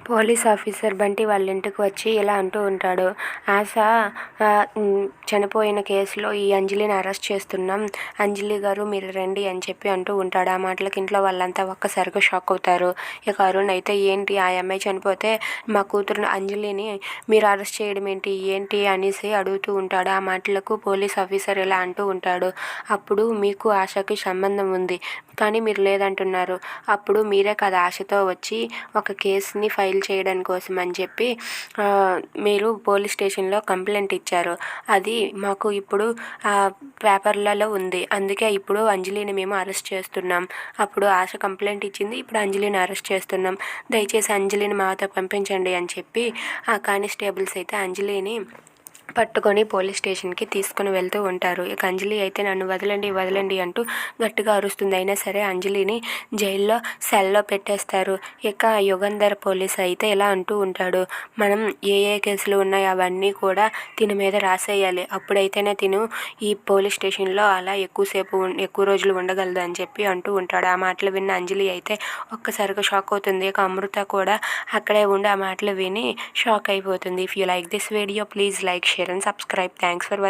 Police officer Bunty వాళ్ళ ఇంటికి వచ్చి ఇలా అంటూ ఉంటాడు. ఆశ చనిపోయిన కేసులో ఈ అంజలిని అరెస్ట్ చేస్తున్నాం, అంజలి గారు మీరు రండి అని చెప్పి అంటూ ఉంటాడు. ఆ మాటలకి ఇంట్లో వాళ్ళంతా ఒక్కసారిగా షాక్ అవుతారు. ఇక అరుణ్ అయితే ఏంటి ఆ అమ్మాయి చనిపోతే మా కూతురు అంజలిని మీరు అరెస్ట్ చేయడం ఏంటి అనేసి అడుగుతూ ఉంటాడు. ఆ మాటలకు పోలీస్ ఆఫీసర్ ఇలా అంటూ ఉంటాడు. అప్పుడు మీకు ఆశకి సంబంధం ఉంది కానీ మీరు లేదంటున్నారు. అప్పుడు మీరే కదా ఆశతో వచ్చి ఒక కేసుని ఫైల్ చేయడం కోసం అని చెప్పి మీరు పోలీస్ స్టేషన్లో కంప్లైంట్ ఇచ్చారు. అది మాకు ఇప్పుడు పేపర్లలో ఉంది. అందుకే ఇప్పుడు అంజలిని మేము అరెస్ట్ చేస్తున్నాం. అప్పుడు ఆశ కంప్లైంట్ ఇచ్చింది, ఇప్పుడు అంజలిని అరెస్ట్ చేస్తున్నాం. దయచేసి అంజలిని మాతో పంపించండి అని చెప్పి ఆ కానిస్టేబుల్స్ అయితే అంజలిని పట్టుకొని పోలీస్ స్టేషన్కి తీసుకుని వెళ్తూ ఉంటారు. ఇక అంజలి అయితే నన్ను వదలండి అంటూ గట్టిగా అరుస్తుంది. అయినా సరే అంజలిని జైల్లో సెల్లో పెట్టేస్తారు. ఇక యుగంధర్ పోలీస్ అయితే ఇలా అంటూ ఉంటాడు, మనం ఏ కేసులు ఉన్నాయో అవన్నీ కూడా తిని మీద రాసేయాలి, అప్పుడైతేనే తిను ఈ పోలీస్ స్టేషన్లో అలా ఎక్కువ రోజులు ఉండగలదు అని చెప్పి అంటూ ఉంటాడు. ఆ మాటలు విన్న అంజలి అయితే ఒక్కసారిగా షాక్ అవుతుంది. ఇక అమృత కూడా అక్కడే ఉండి ఆ మాటలు విని షాక్ అయిపోతుంది. If you like this video please like, share and subscribe. Thanks for watching.